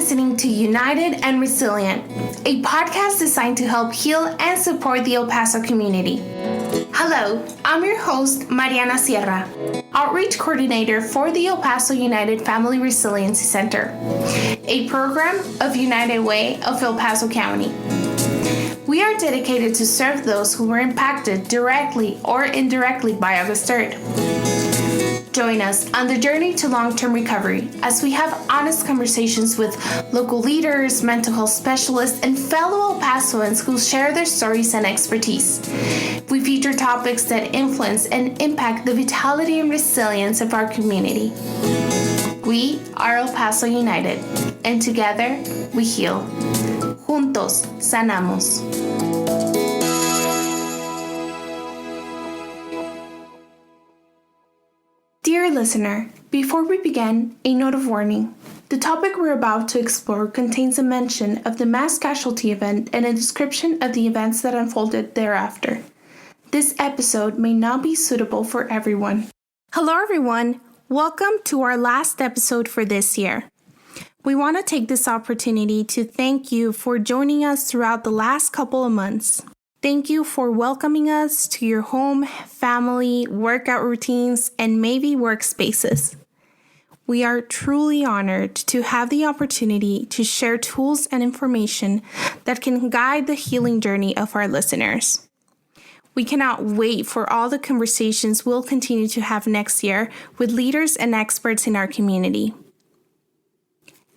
listening to United and Resilient, a podcast designed to help heal and support the El Paso community. Hello, I'm your host, Mariana Sierra, Outreach Coordinator for the El Paso United Family Resiliency Center, a program of United Way of El Paso County. We are dedicated to serve those who were impacted directly or indirectly by August 3rd. Join us on the journey to long-term recovery as we have honest conversations with local leaders, mental health specialists, and fellow El Pasoans who share their stories and expertise. We feature topics that influence and impact the vitality and resilience of our community. We are El Paso United, and together we heal. Juntos sanamos. Dear listener, before we begin, a note of warning. The topic we're about to explore contains a mention of the mass casualty event and a description of the events that unfolded thereafter. This episode may not be suitable for everyone. Hello everyone, welcome to our last episode for this year. We want to take this opportunity to thank you for joining us throughout the last couple of months. Thank you for welcoming us to your home, family, workout routines, and maybe workspaces. We are truly honored to have the opportunity to share tools and information that can guide the healing journey of our listeners. We cannot wait for all the conversations we'll continue to have next year with leaders and experts in our community.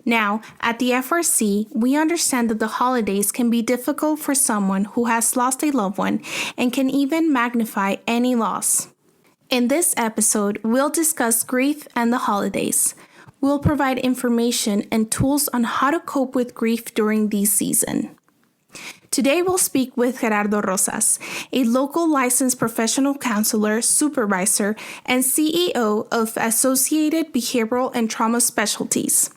Now, at the FRC, we understand that the holidays can be difficult for someone who has lost a loved one and can even magnify any loss. In this episode, we'll discuss grief and the holidays. We'll provide information and tools on how to cope with grief during this season. Today, we'll speak with Gerardo Rosas, a local licensed professional counselor, supervisor, and CEO of Associated Behavioral and Trauma Specialties.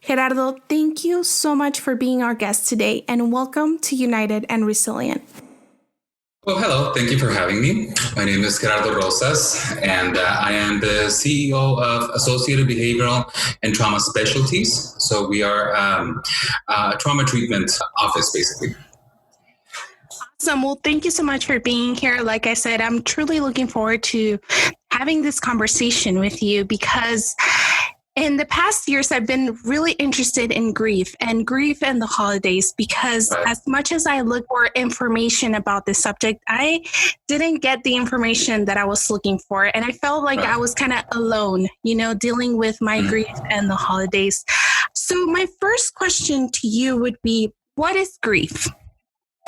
Gerardo, thank you so much for being our guest today, and welcome to United and Resilient. Well, hello. Thank you for having me. My name is Gerardo Rosas, and I am the CEO of Associated Behavioral and Trauma Specialties. So we are a trauma treatment office, basically. Awesome. Well, thank you so much for being here. Like I said, I'm truly looking forward to having this conversation with you because in the past years, I've been really interested in grief and the holidays because as much as I look for information about this subject, I didn't get the information that I was looking for. And I felt like I was kind of alone, dealing with my grief and the holidays. So my first question to you would be, what is grief?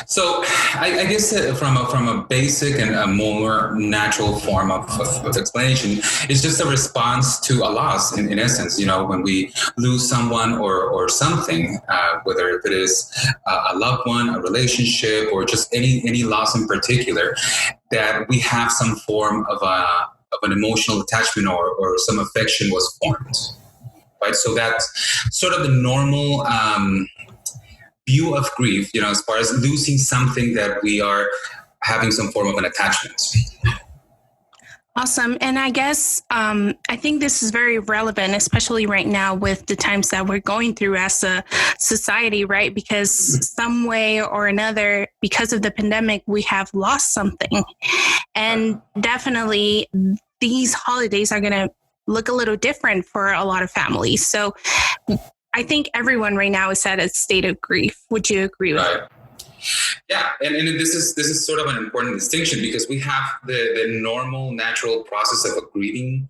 So I guess from a basic and a more natural form of explanation, it's just a response to a loss in essence. When we lose someone or something, whether if it is a loved one, a relationship, or just any loss in particular, that we have some form of an emotional attachment or some affection was formed, right? So that's sort of the normal view of grief, as far as losing something that we are having some form of an attachment. Awesome. And I guess I think this is very relevant, especially right now with the times that we're going through as a society, right? Because some way or another, because of the pandemic, we have lost something. And definitely these holidays are going to look a little different for a lot of families. So I think everyone right now is at a state of grief. Would you agree with that? Yeah, and this is sort of an important distinction because we have the normal, natural process of a grieving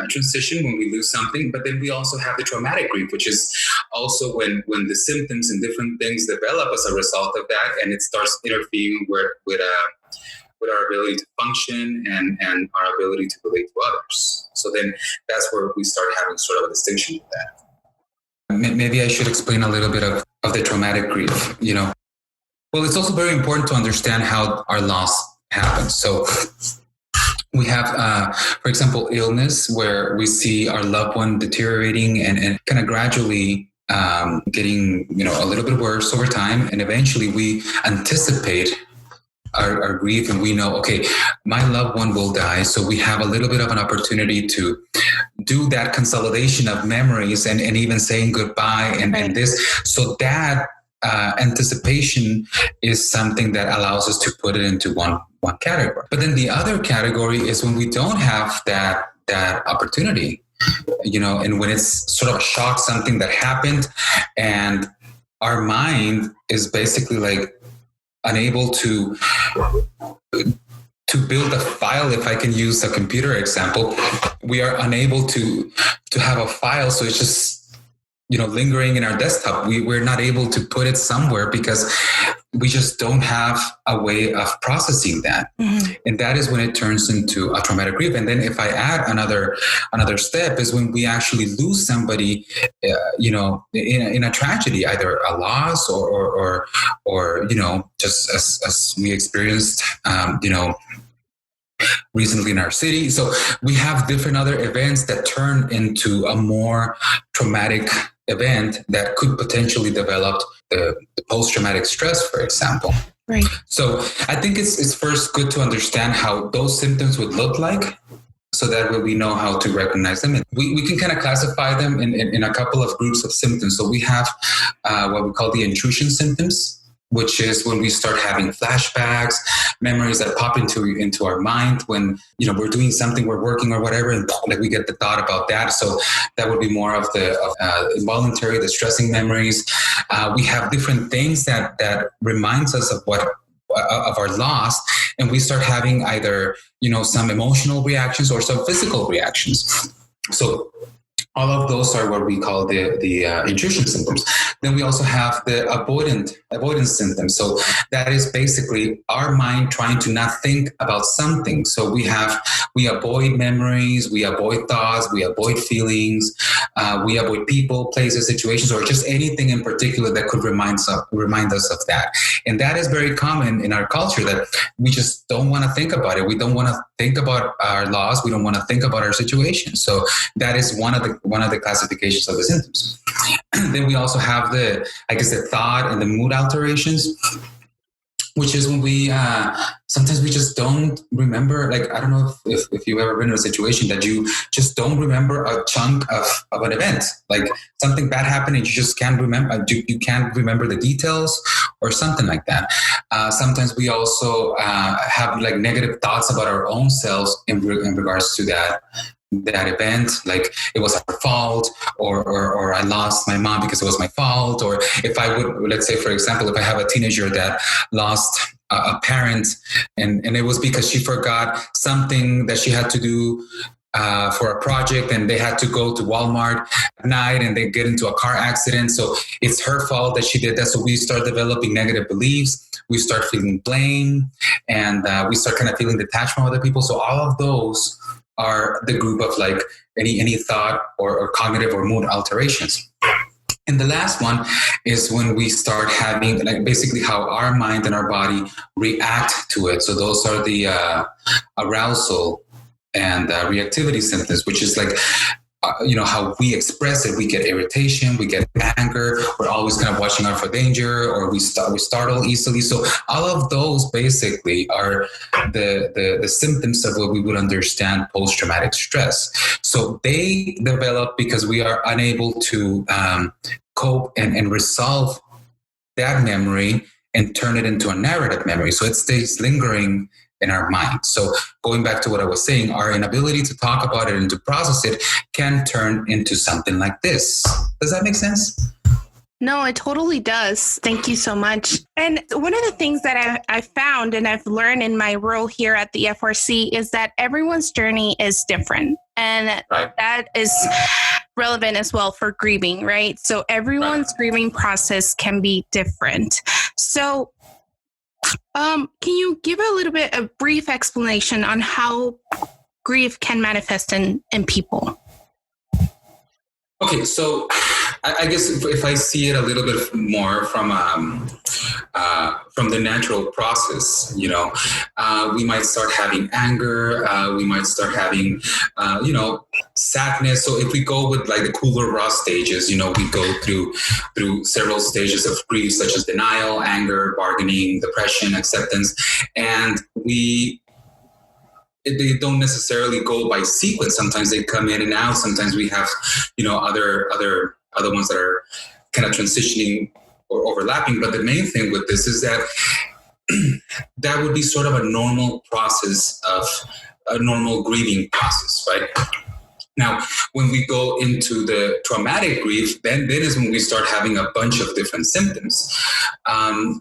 transition when we lose something, but then we also have the traumatic grief, which is also when the symptoms and different things develop as a result of that, and it starts interfering with our ability to function and our ability to relate to others. So then that's where we start having sort of a distinction with that. Maybe I should explain a little bit of the traumatic grief, Well, it's also very important to understand how our loss happens. So we have, for example, illness where we see our loved one deteriorating and kind of gradually getting, a little bit worse over time. And eventually we anticipate our grief and we know, okay, my loved one will die. So we have a little bit of an opportunity to do that consolidation of memories and even saying goodbye and this. So that anticipation is something that allows us to put it into one category. But then the other category is when we don't have that opportunity, and when it's sort of a shock, something that happened, and our mind is basically like unable to build a file. If I can use a computer example, we are unable to have a file. So it's just, lingering in our desktop. We're not able to put it somewhere because we just don't have a way of processing that. Mm-hmm. And that is when it turns into a traumatic grief. And then if I add another step is when we actually lose somebody, in a tragedy, either a loss or just as we experienced, recently in our city. So we have different other events that turn into a more traumatic event that could potentially develop the post-traumatic stress, for example. Right. So I think it's first good to understand how those symptoms would look like, so that way we know how to recognize them. And we can kind of classify them in a couple of groups of symptoms. So we have what we call the intrusion symptoms, which is when we start having flashbacks, memories that pop into our mind when, we're doing something, we're working or whatever, and like we get the thought about that. So that would be more of the involuntary, the stressing memories. We have different things that reminds us of our loss, and we start having either, some emotional reactions or some physical reactions. So all of those are what we call the intrusion symptoms. Then we also have the avoidance symptoms. So that is basically our mind trying to not think about something. So we avoid memories, we avoid thoughts, we avoid feelings, we avoid people, places, situations, or just anything in particular that could remind us of that. And that is very common in our culture, that we just don't want to think about it. We don't want to think about our loss. We don't want to think about our situation. So that is one of the classifications of the symptoms. Then we also have the thought and the mood alterations, which is when we sometimes we just don't remember. Like, I don't know if you've ever been in a situation that you just don't remember a chunk of an event, like something bad happened and you just can't remember. You can't remember the details or something like that. Sometimes we also have like negative thoughts about our own selves in regards to that event, like it was our fault, or I lost my mom because it was my fault. Or if I would, let's say, for example, if I have a teenager that lost a parent and it was because she forgot something that she had to do for a project, and they had to go to Walmart at night and they get into a car accident. So it's her fault that she did that. So we start developing negative beliefs. We start feeling blame, and we start kind of feeling detached from other people. So all of those are the group of like any thought or cognitive or mood alterations. And the last one is when we start having like basically how our mind and our body react to it. So those are the arousal and reactivity symptoms, which is like, how we express it. We get irritation, we get anger, we're always kind of watching out for danger, or we startle easily. So all of those basically are the symptoms of what we would understand post-traumatic stress. So they develop because we are unable to cope and resolve that memory and turn it into a narrative memory. So it stays lingering in our mind. So going back to what I was saying, our inability to talk about it and to process it can turn into something like this. Does that make sense? No, it totally does. Thank you so much. And one of the things that I found and I've learned in my role here at the FRC is that everyone's journey is different. And that is relevant as well for grieving, right? So everyone's grieving process can be different. So can you give a little bit of brief explanation on how grief can manifest in people? Okay, so I guess if I see it a little bit more from the natural process, we might start having anger, we might start having, sadness. So if we go with like the Kubler-Ross stages, we go through several stages of grief, such as denial, anger, bargaining, depression, acceptance, and they don't necessarily go by sequence. Sometimes they come in and out. Sometimes we have, other ones that are kind of transitioning or overlapping. But the main thing with this is that that would be sort of a normal process of a normal grieving process, right? Now, when we go into the traumatic grief, then is when we start having a bunch of different symptoms.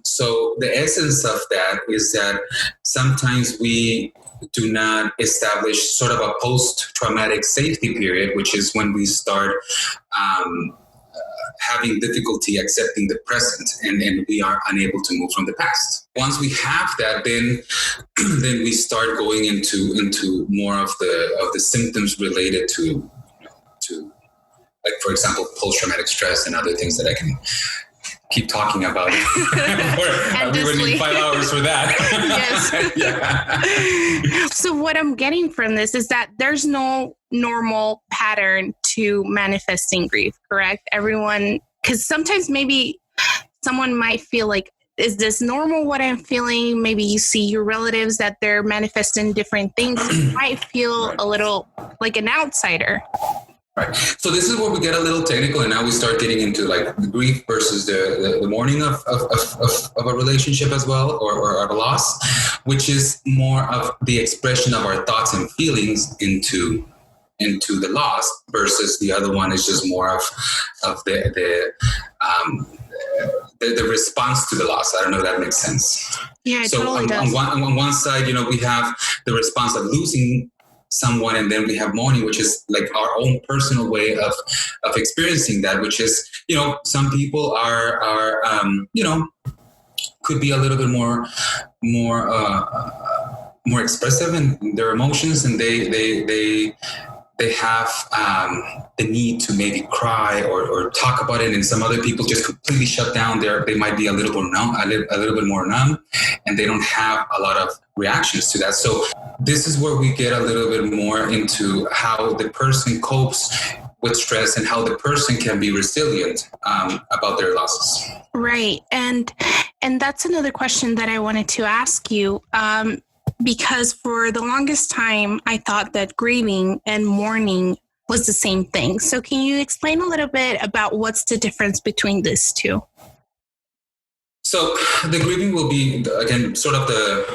So the essence of that is that sometimes we do not establish sort of a post-traumatic safety period, which is when we start having difficulty accepting the present, and we are unable to move from the past. Once we have that, then we start going into more of the symptoms related to like, for example, post-traumatic stress and other things that I can keep talking about. We would need 5 hours for that. Yes. So what I'm getting from this is that there's no normal pattern to manifesting grief, correct? Everyone, because sometimes maybe someone might feel like, is this normal what I'm feeling? Maybe you see your relatives that they're manifesting different things. You might feel a little like an outsider. Right. So this is where we get a little technical, and now we start getting into like the grief versus the mourning of a relationship as well, or a loss, which is more of the expression of our thoughts and feelings into the loss, versus the other one is just more of the response to the loss. I don't know if that makes sense. Yeah, it so totally does. On one side, we have the response of losing someone, and then we have mourning, which is like our own personal way of experiencing that, which is, some people are could be a little bit more expressive in their emotions, and they have the need to maybe cry or talk about it, and some other people just completely shut down. They might be a little bit more numb, and they don't have a lot of reactions to that. So this is where we get a little bit more into how the person copes with stress and how the person can be resilient about their losses. Right. And that's another question that I wanted to ask you. Because for the longest time, I thought that grieving and mourning was the same thing. So can you explain a little bit about what's the difference between these two? So the grieving will be, again, sort of the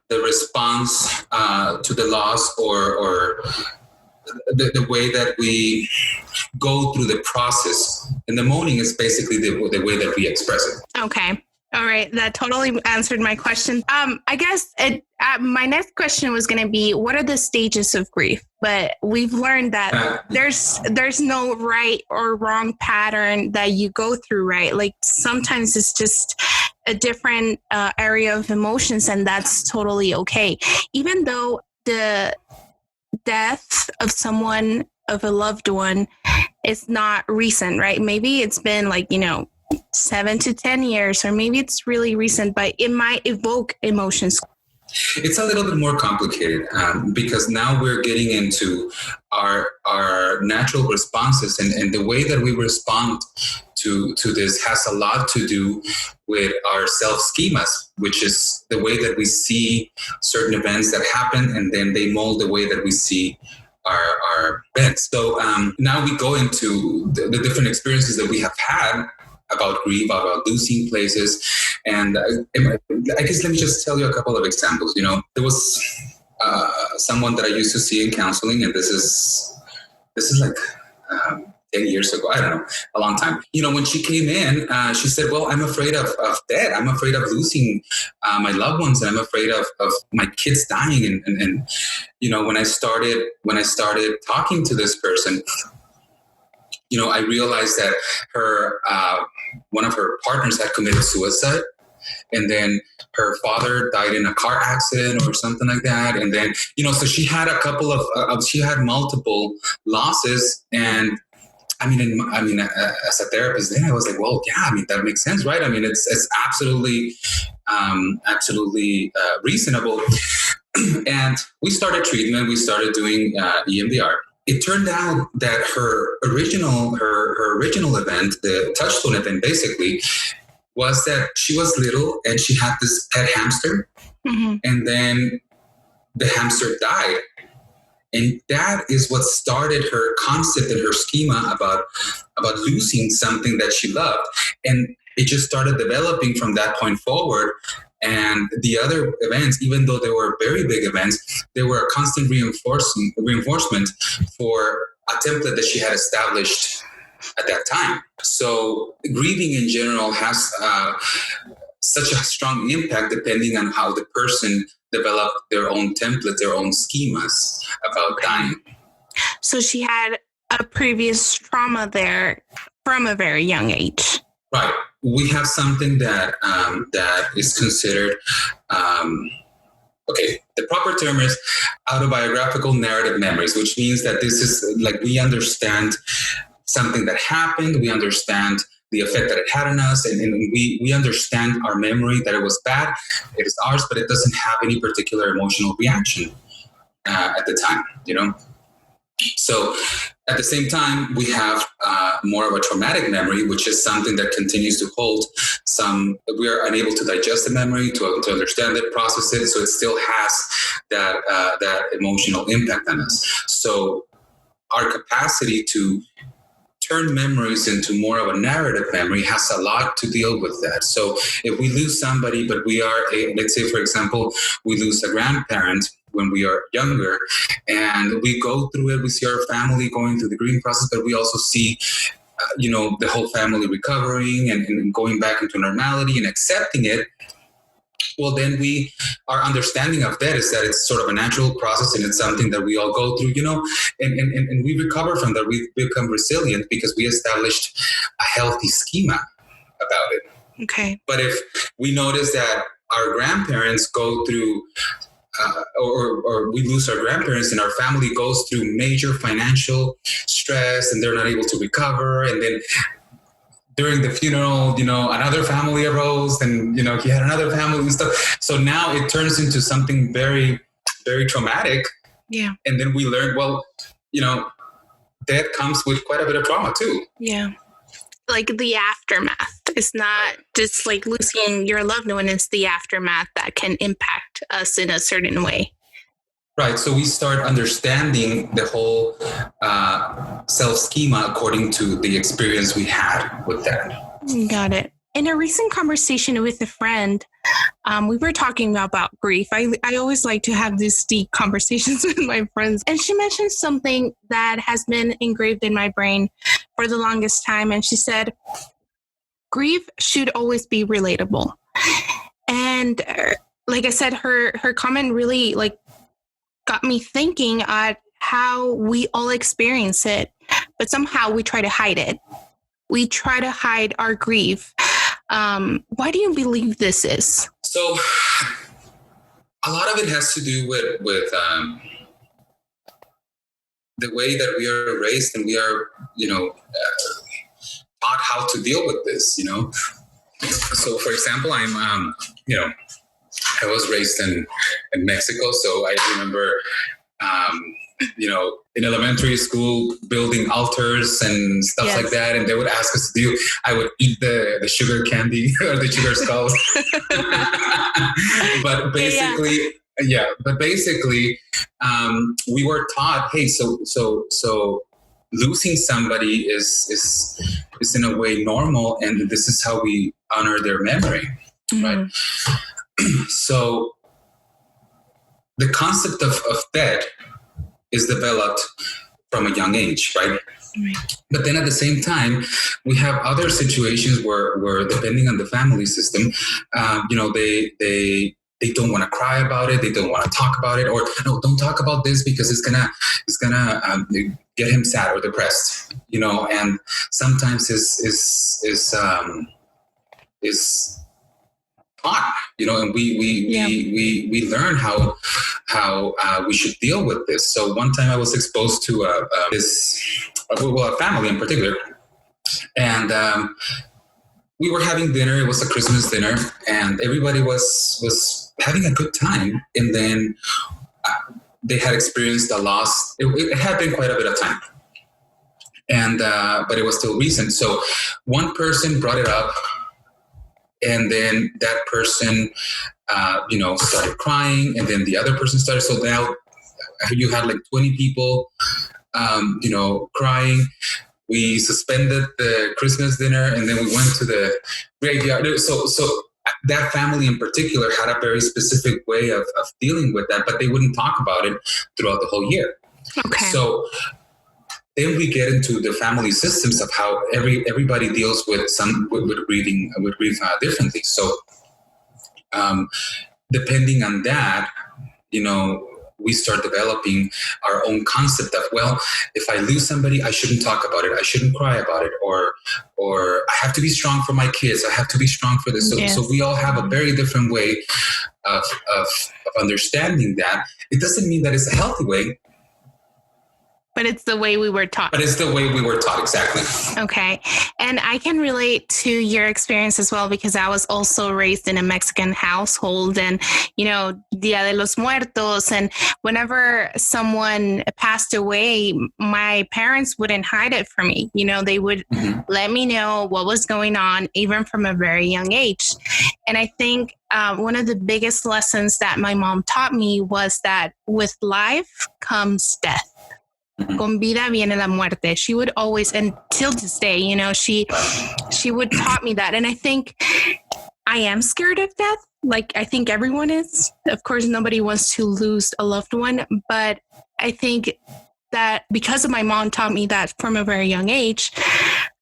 response to the loss, or the way that we go through the process. And the mourning is basically the way that we express it. Okay. All right. That totally answered my question. I guess my next question was going to be, what are the stages of grief? But we've learned that there's no right or wrong pattern that you go through, right? Like sometimes it's just a different area of emotions, and that's totally okay. Even though the death of someone, of a loved one, is not recent, right? Maybe it's been 7 to 10 years, or maybe it's really recent, but it might evoke emotions. It's a little bit more complicated because now we're getting into our natural responses, and the way that we respond to this has a lot to do with our self-schemas, which is the way that we see certain events that happen, and then they mold the way that we see our events. So now we go into the different experiences that we have had about grief, about losing places. And I guess let me just tell you a couple of examples. There was someone that I used to see in counseling, and this is like 10 years ago, I don't know, a long time. When she came in, she said, well, I'm afraid of death. I'm afraid of losing my loved ones, and I'm afraid of my kids dying. And when I started talking to this person, I realized that one of her partners had committed suicide, and then her father died in a car accident or something like that. And then, so she had she had multiple losses. And I mean, as a therapist, then I was like, well, yeah, that makes sense, right? It's absolutely reasonable. And we started treatment. We started doing EMDR. It turned out that her original event, the touchstone event, basically, was that she was little and she had this pet hamster. Mm-hmm. And then the hamster died. And that is what started her concept and her schema about losing something that she loved. And it just started developing from that point forward. And the other events, even though they were very big events, they were a constant reinforcement for a template that she had established at that time. So grieving in general has such a strong impact depending on how the person developed their own templates, their own schemas about dying. So she had a previous trauma there from a very young age. Right. We have something that that is considered, okay, the proper term is autobiographical narrative memories, which means that this is like we understand something that happened, we understand the effect that it had on us, and we understand our memory that it was bad, it is ours, but it doesn't have any particular emotional reaction at the time, you know? So at the same time, we have more of a traumatic memory, which is something that continues to hold some, we are unable to digest the memory, to understand it, process it, so it still has that emotional impact on us. So our capacity to turn memories into more of a narrative memory has a lot to deal with that. So if we lose somebody, but we are, let's say, for example, we lose a grandparent when we are younger, and we go through it, we see our family going through the grieving process, but we also see, the whole family recovering and going back into normality and accepting it. Well, then our understanding of that is that it's sort of a natural process and it's something that we all go through, and we recover from that. We become resilient because we established a healthy schema about it. Okay. But if we notice that our grandparents go through, or we lose our grandparents and our family goes through major financial stress and they're not able to recover, and then during the funeral, another family arose and, he had another family and stuff. So now it turns into something very, very traumatic. Yeah. And then we learn, death comes with quite a bit of trauma too. Yeah. Like the aftermath. It's not just like losing your loved one. It's the aftermath that can impact us in a certain way. Right. So we start understanding the whole self-schema according to the experience we had with that. Got it. In a recent conversation with a friend, we were talking about grief. I always like to have these deep conversations with my friends. And she mentioned something that has been engraved in my brain for the longest time. And she said, grief should always be relatable. And like I said, her comment really got me thinking at how we all experience it, but somehow we try to hide it. We try to hide our grief. Why do you believe this is? So a lot of it has to do with the way that we are raised and we are, taught how to deal with this, So for example, I'm, I was raised in Mexico, so I remember, in elementary school, building altars and stuff like that, and they would ask us to do. I would eat the sugar candy or the sugar skulls, but basically, we were taught, hey, so losing somebody is in a way normal, and this is how we honor their memory, right? So the concept of death is developed from a young age, right? But then at the same time, we have other situations where depending on the family system, they don't want to cry about it, they don't want to talk about it, or no, don't talk about this because it's gonna get him sad or depressed, and sometimes is taught, and we learn how we should deal with this. So one time I was exposed to a family in particular, and we were having dinner. It was a Christmas dinner, and everybody was having a good time. And then they had experienced a loss. It had been quite a bit of time, and but it was still recent. So one person brought it up And then that person, started crying, and then the other person started. So now you had like 20 people, crying. We suspended the Christmas dinner, and then we went to the graveyard. So that family in particular had a very specific way of dealing with that, but they wouldn't talk about it throughout the whole year. Okay. So then we get into the family systems of how everybody deals with grieving differently. So depending on that, we start developing our own concept of, well, if I lose somebody, I shouldn't talk about it. I shouldn't cry about it. Or I have to be strong for my kids. I have to be strong for this. So we all have a very different way of understanding that. It doesn't mean that it's a healthy way. But it's the way we were taught. Exactly. Okay. And I can relate to your experience as well, because I was also raised in a Mexican household, and, Dia de los Muertos. And whenever someone passed away, my parents wouldn't hide it from me. They would let me know what was going on, even from a very young age. And I think one of the biggest lessons that my mom taught me was that with life comes death. Con vida viene la muerte. She would always, and till this day, she would taught me that. And I think I am scared of death. Like, I think everyone is. Of course, nobody wants to lose a loved one. But I think that because of my mom taught me that from a very young age,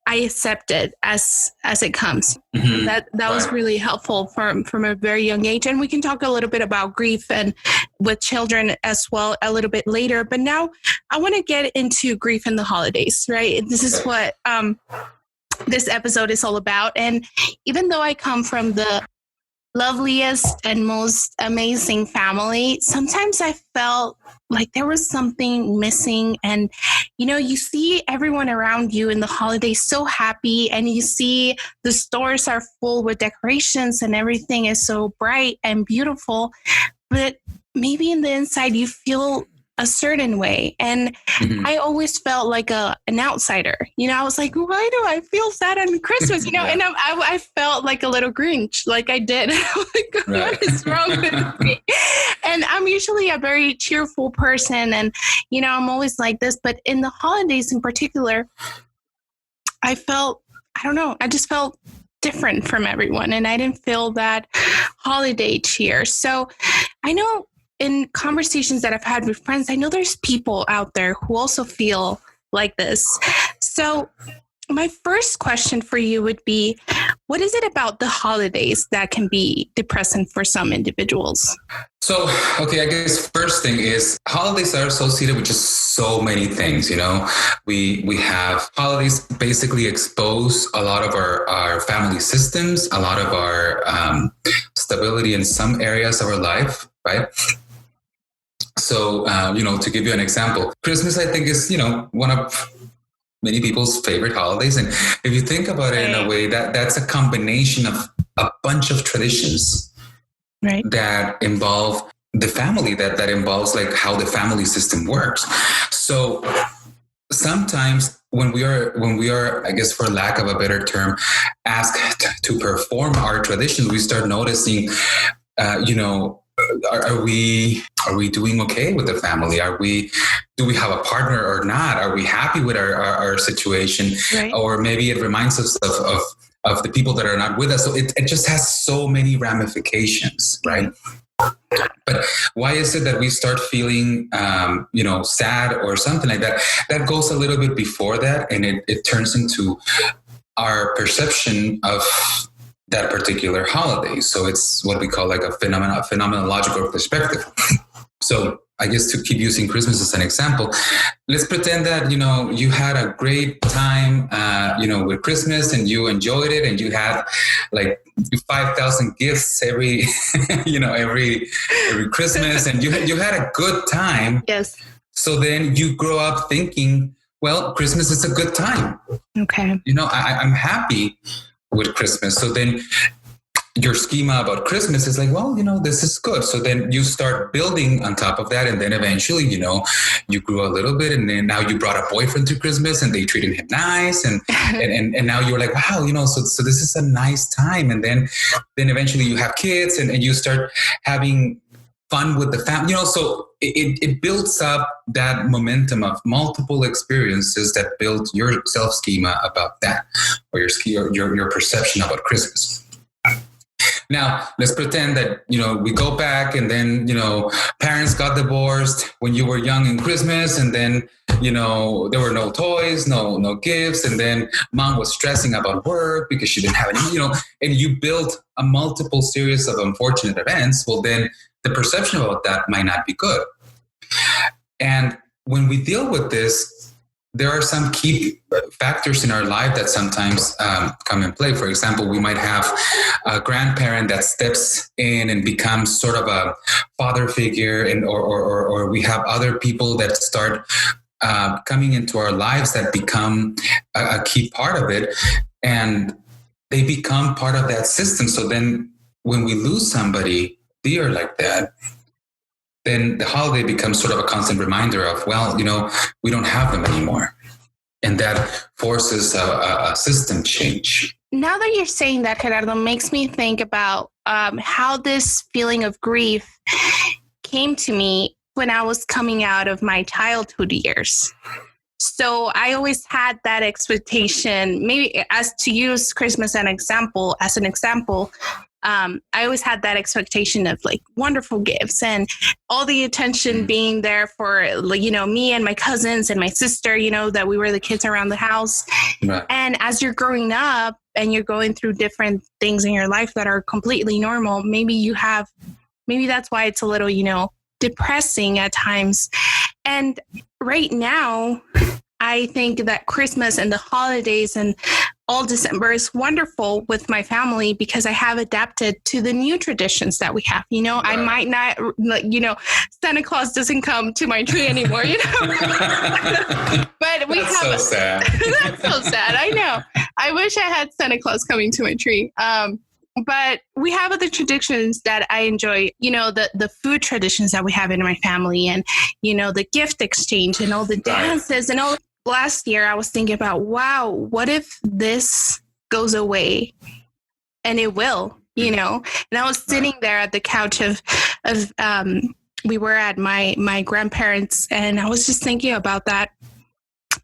I accept it as it comes. Mm-hmm. That was really helpful from a very young age. And we can talk a little bit about grief and with children as well a little bit later. But now I want to get into grief in the holidays, right? This is what this episode is all about. And even though I come from the loveliest and most amazing family, sometimes I felt like there was something missing. And, you see everyone around you in the holidays so happy, and you see the stores are full with decorations and everything is so bright and beautiful. But maybe in the inside, you feel a certain way. And I always felt like an outsider. I was like, why do I feel sad on Christmas? And I felt like a little Grinch, like I did. Like, what is wrong with me? And I'm usually a very cheerful person, and I'm always like this. But in the holidays in particular, I just felt different from everyone, and I didn't feel that holiday cheer. So I know in conversations that I've had with friends, I know there's people out there who also feel like this. So my first question for you would be, what is it about the holidays that can be depressing for some individuals? So, okay, I guess first thing is holidays are associated with just so many things, We have holidays basically expose a lot of our family systems, a lot of our stability in some areas of our life, right? So, to give you an example, Christmas, I think, is, one of many people's favorite holidays. And if you think about it in a way, that's a combination of a bunch of traditions that involve the family, that involves like how the family system works. So sometimes when we are, I guess, for lack of a better term, asked to perform our traditions, we start noticing, are we doing okay with the family? Do we have a partner or not? Are we happy with our situation? Right. Or maybe it reminds us of the people that are not with us. So it just has so many ramifications, right? But why is it that we start feeling, sad or something like that? That goes a little bit before that, and it turns into our perception of that particular holiday. So it's what we call like a phenomenological perspective. So I guess to keep using Christmas as an example, let's pretend that, you had a great time, with Christmas, and you enjoyed it, and you had like 5,000 gifts every Christmas, and you had a good time. Yes. So then you grow up thinking, well, Christmas is a good time. Okay. I'm happy with Christmas. So then your schema about Christmas is like, well, this is good. So then you start building on top of that. And then eventually, you grew a little bit, and then now you brought a boyfriend to Christmas and they treated him nice. And now you're like, wow, so this is a nice time. And then eventually you have kids and you start having fun with the family, so it builds up that momentum of multiple experiences that build your self schema about that, or your perception about Christmas. Now, let's pretend that, we go back and then, parents got divorced when you were young in Christmas, and then, there were no toys, no gifts. And then mom was stressing about work because she didn't have any, and you built a multiple series of unfortunate events. Well, then the perception about that might not be good. And when we deal with this, there are some key factors in our life that sometimes come in play. For example, we might have a grandparent that steps in and becomes sort of a father figure, and or we have other people that start coming into our lives that become a key part of it, and they become part of that system. So then when we lose somebody dear like that, then the holiday becomes sort of a constant reminder of, well, we don't have them anymore. And that forces a system change. Now that you're saying that, Gerardo, makes me think about how this feeling of grief came to me when I was coming out of my childhood years. So I always had that expectation, maybe as to use Christmas as an example, I always had that expectation of like wonderful gifts and all the attention being there for, me and my cousins and my sister, that we were the kids around the house. Right. And as you're growing up and you're going through different things in your life that are completely normal, maybe that's why it's a little, depressing at times. And right now, I think that Christmas and the holidays and all December is wonderful with my family because I have adapted to the new traditions that we have. Right. I might not, Santa Claus doesn't come to my tree anymore, But we That's have. So sad. That's so sad. I know. I wish I had Santa Claus coming to my tree. But we have other traditions that I enjoy, the food traditions that we have in my family and, the gift exchange and all the dances and all. Last year, I was thinking about, wow, what if this goes away? And it will, And I was sitting there at the couch we were at my grandparents, and I was just thinking about that.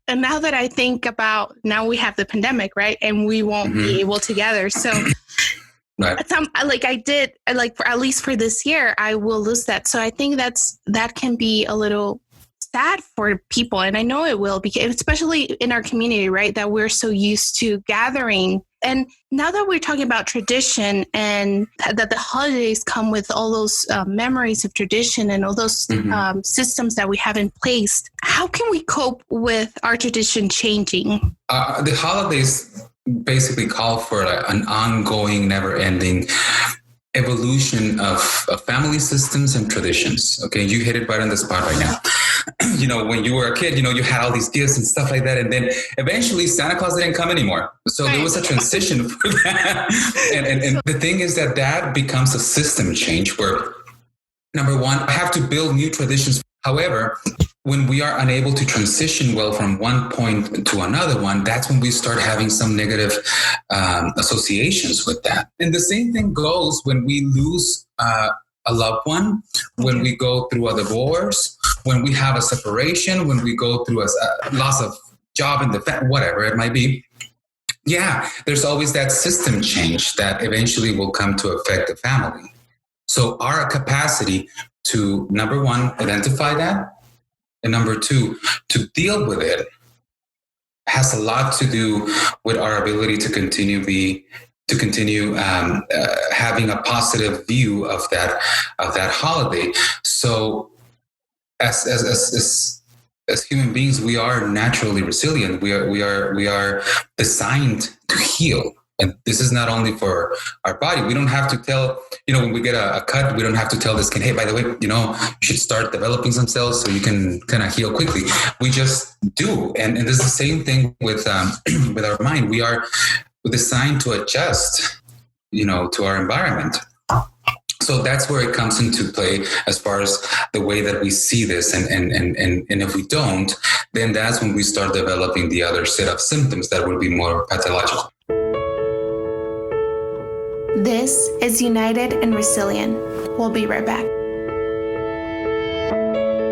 And now that I think about, now we have the pandemic, right? And we won't be able to gather. So at least for this year, I will lose that. So I think that can be a little sad for people. And I know it will, because especially in our community, right? That we're so used to gathering. And now that we're talking about tradition and that the holidays come with all those memories of tradition and all those systems that we have in place, how can we cope with our tradition changing? The holidays basically call for an ongoing, never-ending evolution of family systems and traditions. Okay, you hit it right on the spot right now. When you were a kid, you had all these gifts and stuff like that. And then eventually Santa Claus didn't come anymore. So there was a transition for that. And the thing is that becomes a system change where, number one, I have to build new traditions. However, when we are unable to transition well from one point to another one, that's when we start having some negative associations with that. And the same thing goes when we lose a loved one, when we go through a divorce, when we have a separation, when we go through a loss of job in the whatever it might be. Yeah, there's always that system change that eventually will come to affect the family. So our capacity to, number one, identify that, and number two, to deal with it has a lot to do with our ability to continue having a positive view of that holiday. So as human beings, we are naturally resilient. We are designed to heal. And this is not only for our body. We don't have to tell, when we get a cut, we don't have to tell the skin, hey, by the way, you should start developing some cells so you can kind of heal quickly. We just do. And this is the same thing with our mind. We are designed to adjust to our environment. So that's where it comes into play as far as the way that we see this. And if we don't, then that's when we start developing the other set of symptoms that will be more pathological. This is United and Resilient. We'll be right back.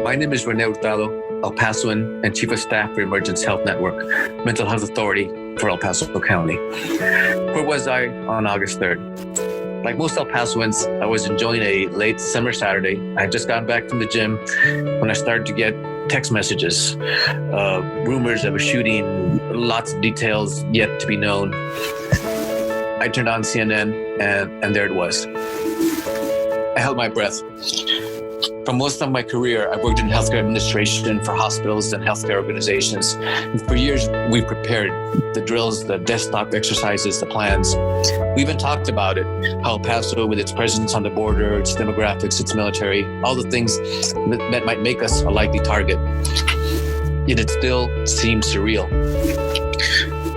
My name is Rene Hurtado, El Pasoan and Chief of Staff for Emergence Health Network, Mental Health Authority for El Paso County. Where was I on August 3rd? Like most El Pasoans, I was enjoying a late summer Saturday. I had just gotten back from the gym when I started to get text messages, rumors of a shooting, lots of details yet to be known. I turned on CNN and there it was. I held my breath. For most of my career, I've worked in healthcare administration for hospitals and healthcare organizations. And for years, we prepared the drills, the desktop exercises, the plans. We even talked about it, how El Paso, with its presence on the border, its demographics, its military, all the things that might make us a likely target. Yet it still seems surreal.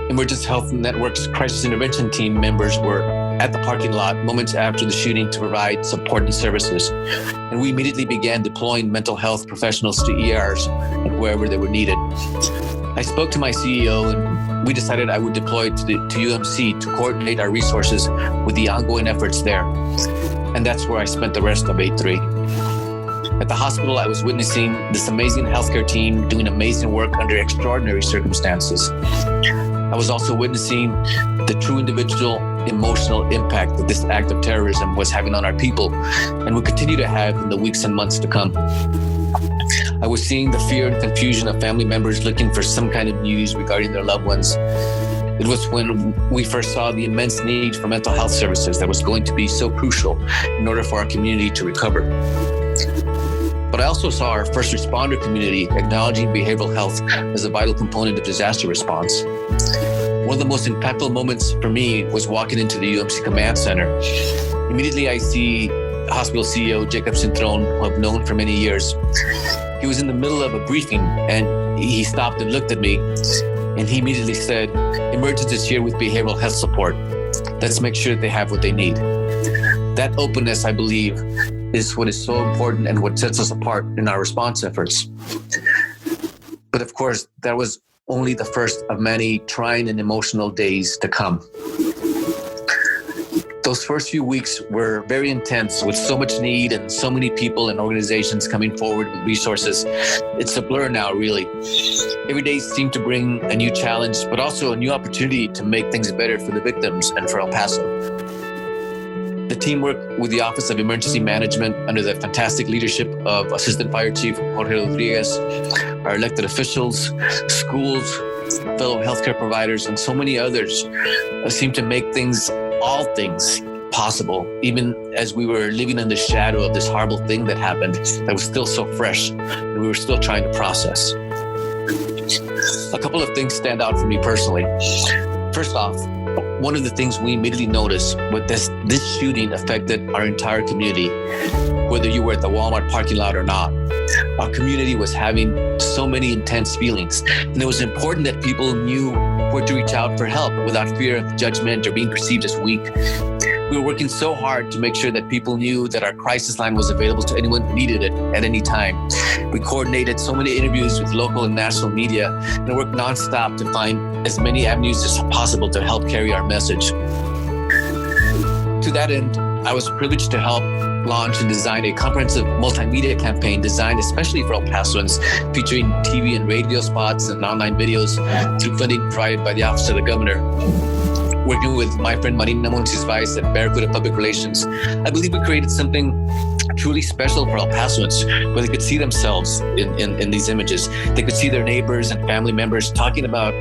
Emergence Health Network's crisis intervention team members were at the parking lot moments after the shooting to provide support and services. And we immediately began deploying mental health professionals to ERs and wherever they were needed. I spoke to my CEO and we decided I would deploy to UMC to coordinate our resources with the ongoing efforts there. And that's where I spent the rest of 8-3. At the hospital, I was witnessing this amazing healthcare team doing amazing work under extraordinary circumstances. I was also witnessing the true individual emotional impact that this act of terrorism was having on our people and will continue to have in the weeks and months to come. I was seeing the fear and confusion of family members looking for some kind of news regarding their loved ones. It was when we first saw the immense need for mental health services that was going to be so crucial in order for our community to recover. But I also saw our first responder community acknowledging behavioral health as a vital component of disaster response. One of the most impactful moments for me was walking into the UMC Command Center. Immediately, I see hospital CEO Jacob Cintron, who I've known for many years. He was in the middle of a briefing and he stopped and looked at me and he immediately said, "Emergence is here with behavioral health support. Let's make sure that they have what they need." That openness, I believe, is what is so important and what sets us apart in our response efforts. But of course, that was only the first of many trying and emotional days to come. Those first few weeks were very intense with so much need and so many people and organizations coming forward with resources. It's a blur now, really. Every day seemed to bring a new challenge, but also a new opportunity to make things better for the victims and for El Paso. The teamwork with the Office of Emergency Management under the fantastic leadership of Assistant Fire Chief Jorge Rodriguez, our elected officials, schools, fellow healthcare providers, and so many others seem to make all things possible, even as we were living in the shadow of this horrible thing that happened that was still so fresh and we were still trying to process. A couple of things stand out for me personally. First off, one of the things we immediately noticed was this shooting affected our entire community, whether you were at the Walmart parking lot or not. Our community was having so many intense feelings, and it was important that people knew where to reach out for help without fear of judgment or being perceived as weak. We were working so hard to make sure that people knew that our crisis line was available to anyone who needed it at any time. We coordinated so many interviews with local and national media and worked nonstop to find as many avenues as possible to help carry our message. To that end, I was privileged to help launch and design a comprehensive multimedia campaign designed especially for El Pasoans, featuring TV and radio spots and online videos through funding provided by the Office of the Governor. Working with my friend Marina Montes at Barracuda Public Relations, I believe we created something truly special for El Pasoans, where they could see themselves in these images. They could see their neighbors and family members talking about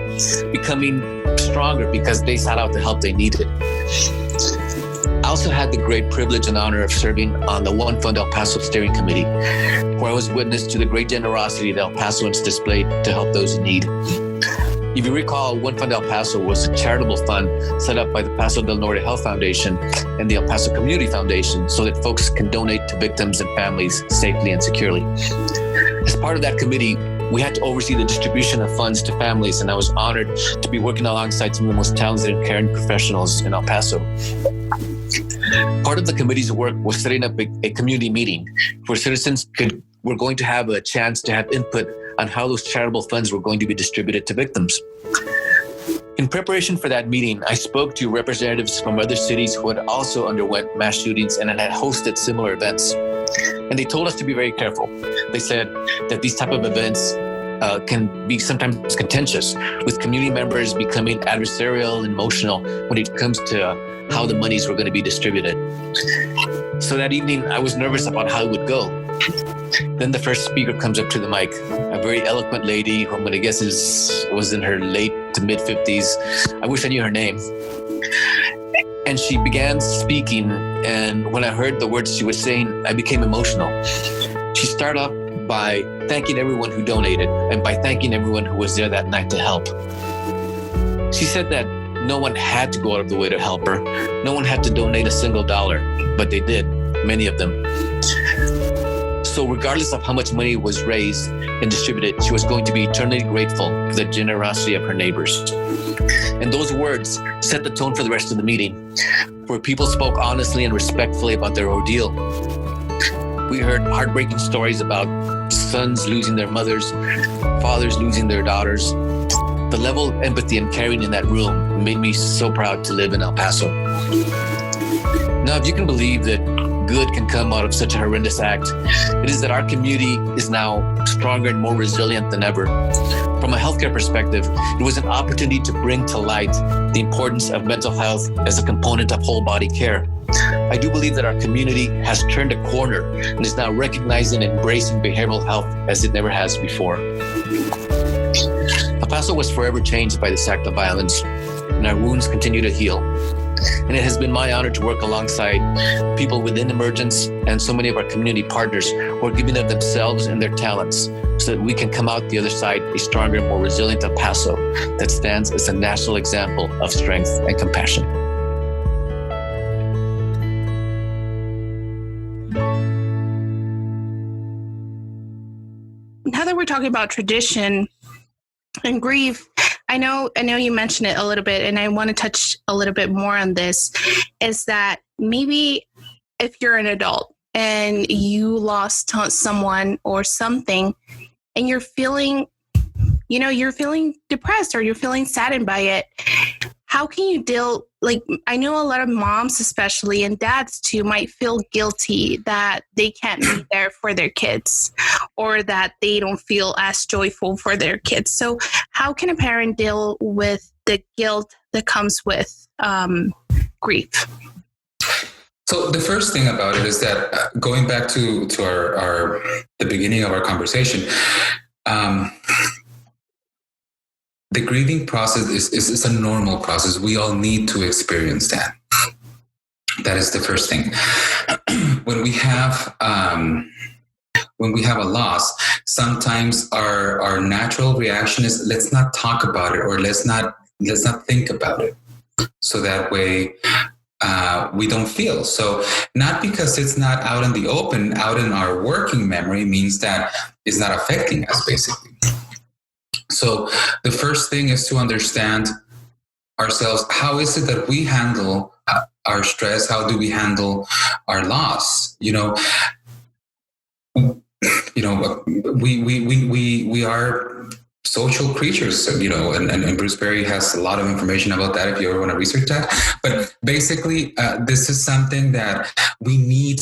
becoming stronger because they sought out the help they needed. I also had the great privilege and honor of serving on the One Fund El Paso Steering Committee, where I was witness to the great generosity that El Pasoans displayed to help those in need. If you recall, One Fund El Paso was a charitable fund set up by the Paso del Norte Health Foundation and the El Paso Community Foundation so that folks can donate to victims and families safely and securely. As part of that committee, we had to oversee the distribution of funds to families, and I was honored to be working alongside some of the most talented and caring professionals in El Paso. Part of the committee's work was setting up a community meeting where citizens were going to have a chance to have input on how those charitable funds were going to be distributed to victims. In preparation for that meeting, I spoke to representatives from other cities who had also underwent mass shootings and had hosted similar events. And they told us to be very careful. They said that these type of events can be sometimes contentious, with community members becoming adversarial and emotional when it comes to how the monies were going to be distributed. So that evening, I was nervous about how it would go. Then the first speaker comes up to the mic, a very eloquent lady who I'm going to guess was in her late to mid 50s. I wish I knew her name. And she began speaking, and when I heard the words she was saying, I became emotional. She started off by thanking everyone who donated and by thanking everyone who was there that night to help. She said that no one had to go out of the way to help her. No one had to donate a single dollar, but they did, many of them. So regardless of how much money was raised and distributed, she was going to be eternally grateful for the generosity of her neighbors. And those words set the tone for the rest of the meeting, where people spoke honestly and respectfully about their ordeal. We heard heartbreaking stories about sons losing their mothers, fathers losing their daughters. The level of empathy and caring in that room made me so proud to live in El Paso. Now, if you can believe that good can come out of such a horrendous act, it is that our community is now stronger and more resilient than ever. From a healthcare perspective, it was an opportunity to bring to light the importance of mental health as a component of whole body care. I do believe that our community has turned a corner and is now recognizing and embracing behavioral health as it never has before. El Paso was forever changed by this act of violence, and our wounds continue to heal. And it has been my honor to work alongside people within Emergence and so many of our community partners who are giving of themselves and their talents so that we can come out the other side a stronger, more resilient El Paso that stands as a national example of strength and compassion. Now that we're talking about tradition and grief, I know you mentioned it a little bit, and I want to touch a little bit more on this, is that maybe if you're an adult and you lost someone or something and you're feeling depressed or you're feeling saddened by it, how can you deal? Like, I know a lot of moms, especially, and dads too, might feel guilty that they can't be there for their kids or that they don't feel as joyful for their kids. So how can a parent deal with the guilt that comes with grief? So the first thing about it is that going back to the beginning of our conversation, the grieving process is a normal process. We all need to experience that. That is the first thing. When we have a loss, sometimes our natural reaction is, let's not talk about it, or let's not think about it. So that way we don't feel. So not because it's not out in the open, out in our working memory means that it's not affecting us, basically. So the first thing is to understand ourselves. How is it that we handle our stress? How do we handle our loss? We are social creatures, and Bruce Perry has a lot of information about that if you ever want to research that. But basically, this is something that we need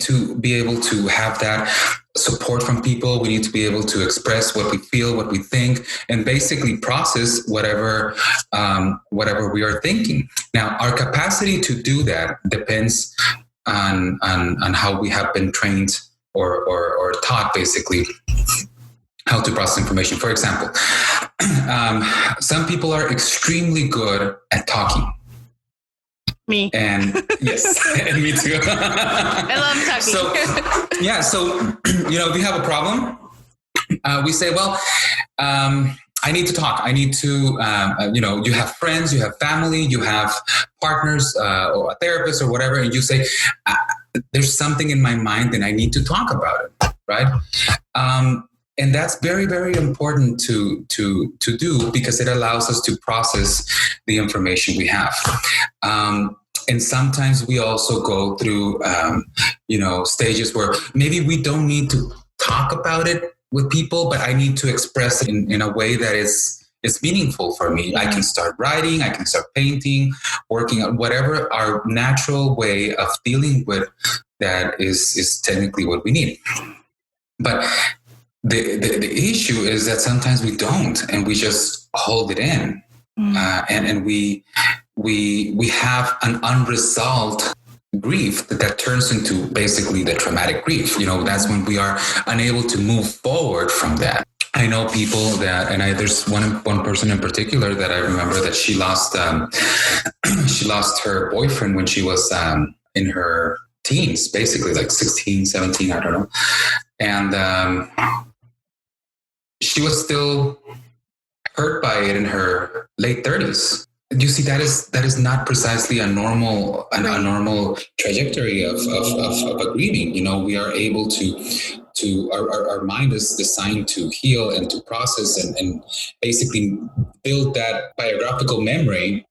to be able to have that support from people. We need to be able to express what we feel, what we think, and basically process whatever we are thinking. Now, our capacity to do that depends on how we have been trained or taught, basically, how to process information. For example, some people are extremely good at talking. Me. And yes, and me too. I love talking. So if you have a problem, we say, well, I need to talk. I need to, you have friends, you have family, you have partners, or a therapist or whatever. And you say, there's something in my mind and I need to talk about it. Right. And that's very, very important to do, because it allows us to process the information we have. And sometimes we also go through, stages where maybe we don't need to talk about it with people, but I need to express it in a way that is meaningful for me. I can start writing, I can start painting, working on whatever our natural way of dealing with that is technically what we need. But the issue is that sometimes we don't, and we just hold it in, and we have an unresolved grief that turns into basically the traumatic grief. That's when we are unable to move forward from that. I know people that, and there's one person in particular that I remember that she lost her boyfriend when she was in her teens, basically like 16, 17, I don't know. And she was still hurt by it in her late 30s. You see, that is not precisely a normal trajectory of a grieving. We are able to our mind is designed to heal and to process and basically build that biographical memory,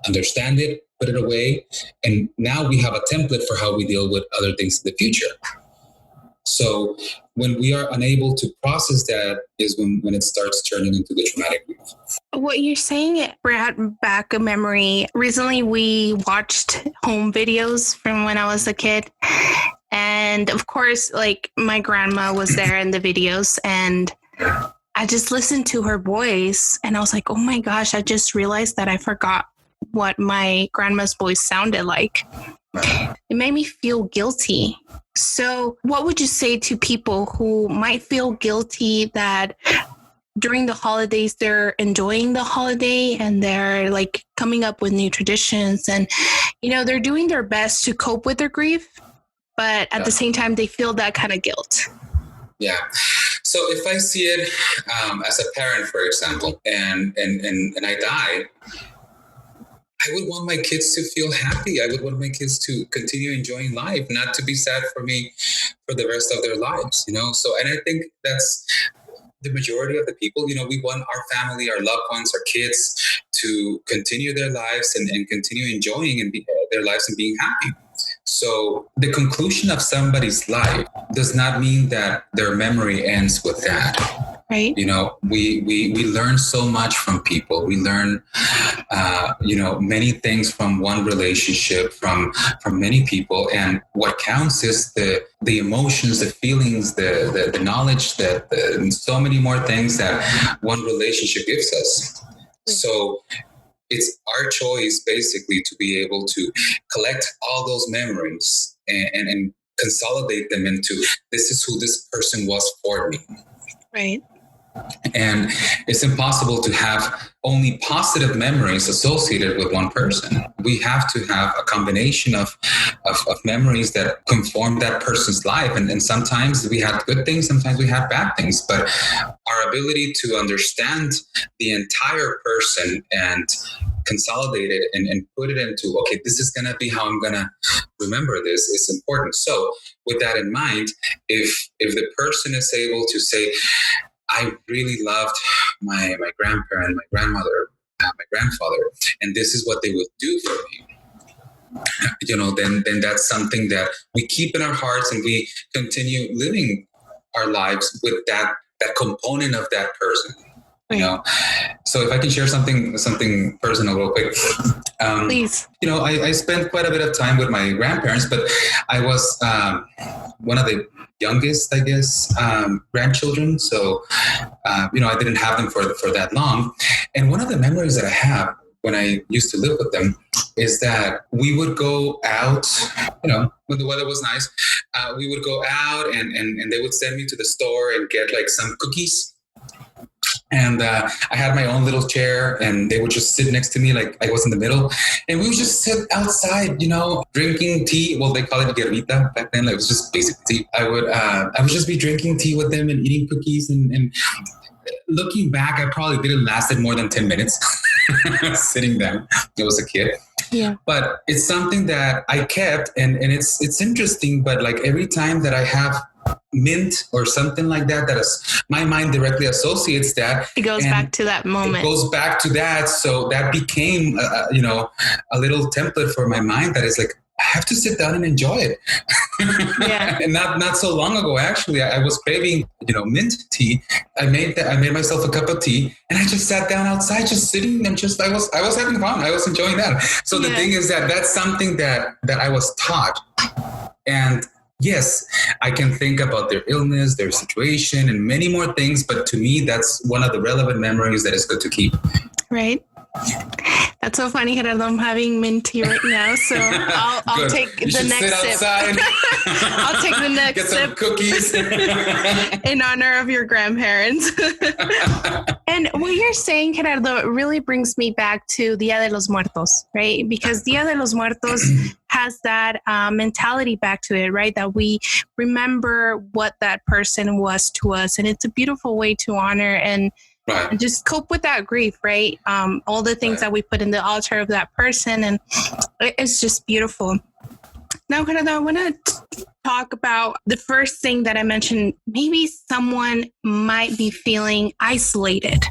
understand it, put it away, and now we have a template for how we deal with other things in the future. So when we are unable to process that is when it starts turning into the traumatic grief. What you're saying brought back a memory. Recently, we watched home videos from when I was a kid. And of course, like my grandma was there in the videos, and I just listened to her voice and I was like, oh my gosh, I just realized that I forgot what my grandma's voice sounded like. It made me feel guilty. So what would you say to people who might feel guilty that during the holidays, they're enjoying the holiday and they're like coming up with new traditions and, they're doing their best to cope with their grief, but at the same time, they feel that kind of guilt? Yeah. So if I see it as a parent, for example, and I die, I would want my kids to feel happy. I would want my kids to continue enjoying life, not to be sad for me for the rest of their lives, So, and I think that's the majority of the people, we want our family, our loved ones, our kids to continue their lives and continue enjoying their lives and being happy. So the conclusion of somebody's life does not mean that their memory ends with that. Right. We learn so much from people. We learn, many things from one relationship, from many people. And what counts is the emotions, the feelings, the knowledge and so many more things that one relationship gives us. So it's our choice basically to be able to collect all those memories and consolidate them into, this is who this person was for me. Right. And it's impossible to have only positive memories associated with one person. We have to have a combination of memories that conform that person's life. And sometimes we have good things, sometimes we have bad things. But our ability to understand the entire person and consolidate it and put it into, okay, this is going to be how I'm going to remember this is important. So with that in mind, if the person is able to say, I really loved my grandparent, my grandmother, my grandfather, and this is what they would do for me. Then that's something that we keep in our hearts, and we continue living our lives with that component of that person. So if I can share something personal real quick. Please. I spent quite a bit of time with my grandparents, but I was one of the youngest, I guess, grandchildren. So, I didn't have them for that long. And one of the memories that I have when I used to live with them is that we would go out, when the weather was nice, we would go out and they would send me to the store and get like some cookies. And I had my own little chair, and they would just sit next to me like I was in the middle. And we would just sit outside, drinking tea. Well, they call it guerrita back then. Like, it was just basic tea. I would just be drinking tea with them and eating cookies. And looking back, I probably didn't lasted more than 10 minutes sitting down. I was a kid. Yeah. But it's something that I kept, and it's interesting. But like every time that I have mint or something like that, my mind directly associates that. It goes back to that moment. It goes back to that. So that became, a little template for my mind that is like, I have to sit down and enjoy it. Yeah. And not so long ago, actually, I was craving, mint tea. I made myself a cup of tea, and I just sat down outside, just sitting, and I was having fun. I was enjoying that. So the thing is that's something that I was taught. And yes, I can think about their illness, their situation, and many more things. But to me, that's one of the relevant memories that is good to keep. Right. That's so funny, Gerardo. I'm having mint tea right now, so I'll take the next sip. I'll take the next Get sip. some cookies In honor of your grandparents. And what you're saying, Gerardo, really brings me back to Dia de los Muertos, right? Because Dia de los Muertos has that mentality back to it, right? That we remember what that person was to us, and it's a beautiful way to honor and just cope with that grief, right? All the things that we put in the altar of that person, and it's just beautiful. Now, Gerardo, I want to talk about the first thing that I mentioned. Maybe someone might be feeling isolated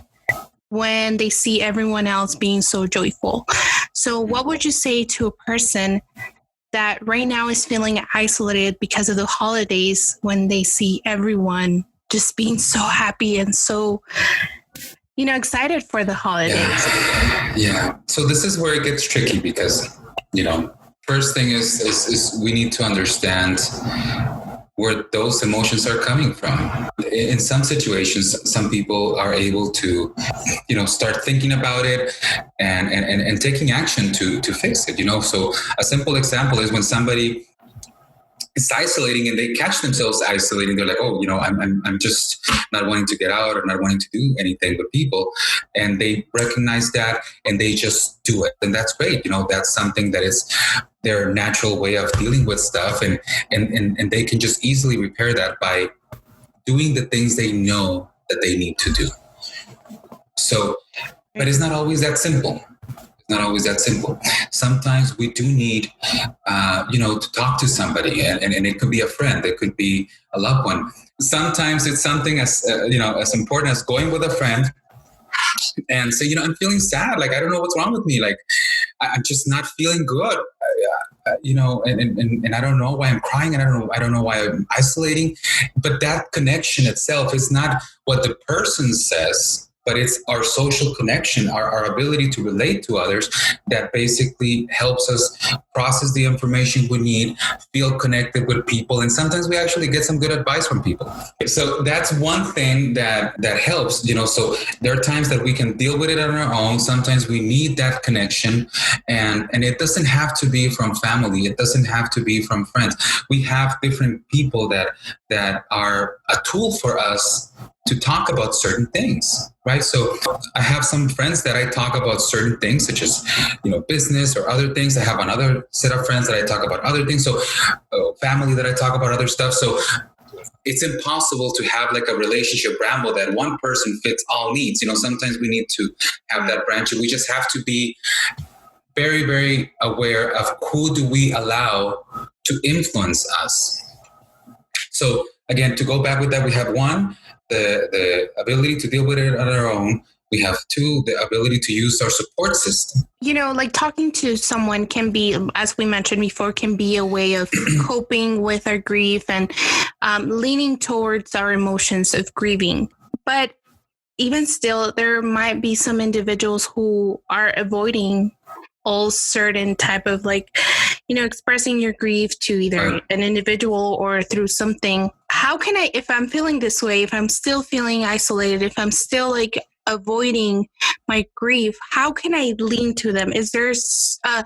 when they see everyone else being so joyful. So what would you say to a person that right now is feeling isolated because of the holidays, when they see everyone just being so happy and so excited for the holidays? Yeah. So this is where it gets tricky because, first thing is we need to understand where those emotions are coming from. In some situations, some people are able to, start thinking about it and taking action to fix it, So a simple example is when somebody is isolating and they catch themselves isolating. They're like, I'm just not wanting to get out or not wanting to do anything with people. And they recognize that and they just do it. And that's great. That's something that is their natural way of dealing with stuff. And they can just easily repair that by doing the things they know that they need to do. So, but it's not always that simple. Not always that simple. Sometimes we do need, to talk to somebody, and it could be a friend, it could be a loved one. Sometimes it's something as important as going with a friend and say, I'm feeling sad. Like, I don't know what's wrong with me. Like, I'm just not feeling good. And I don't know why I'm crying, and I don't know why I'm isolating. But that connection itself is not what the person says, but it's our social connection, our ability to relate to others that basically helps us process the information we need, feel connected with people. And sometimes we actually get some good advice from people. So that's one thing that helps, so there are times that we can deal with it on our own. Sometimes we need that connection, and it doesn't have to be from family. It doesn't have to be from friends. We have different people that are a tool for us to talk about certain things, right? So I have some friends that I talk about certain things, such as, business or other things. I have another set of friends that I talk about other things. So family that I talk about other stuff. So it's impossible to have like a relationship ramble that one person fits all needs. Sometimes we need to have that branch. We just have to be very, very aware of who do we allow to influence us. So again, to go back with that, we have one, the ability to deal with it on our own. We have two, the ability to use our support system. Like talking to someone can be, as we mentioned before, can be a way of coping with our grief and leaning towards our emotions of grieving. But even still, there might be some individuals who are avoiding all certain type of expressing your grief to either an individual or through something. How can I, if I'm feeling this way, if I'm still feeling isolated, if I'm still avoiding my grief, how can I lean to them? Is there a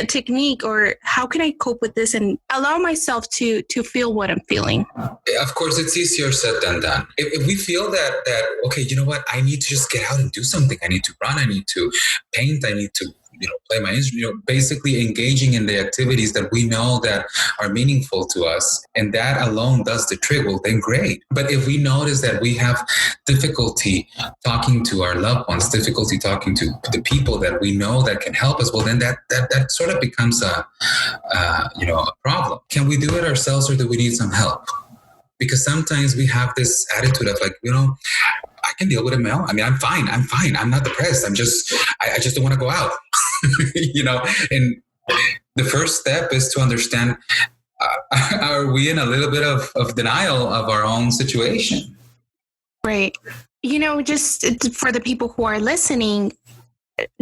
technique, or how can I cope with this and allow myself to feel what I'm feeling? Of course, it's easier said than done. If we feel that, okay, you know what, I need to just get out and do something. I need to run. I need to paint. I need to play my instrument, basically engaging in the activities that we know that are meaningful to us. And that alone does the trick. Well, then great. But if we notice that we have difficulty talking to our loved ones, difficulty talking to the people that we know that can help us, well, then that sort of becomes a problem. Can we do it ourselves, or do we need some help? Because sometimes we have this attitude of like, I can deal with it, Mel. I mean, I'm fine. I'm not depressed. I just don't want to go out, and the first step is to understand, are we in a little bit of denial of our own situation? Right. Just for the people who are listening,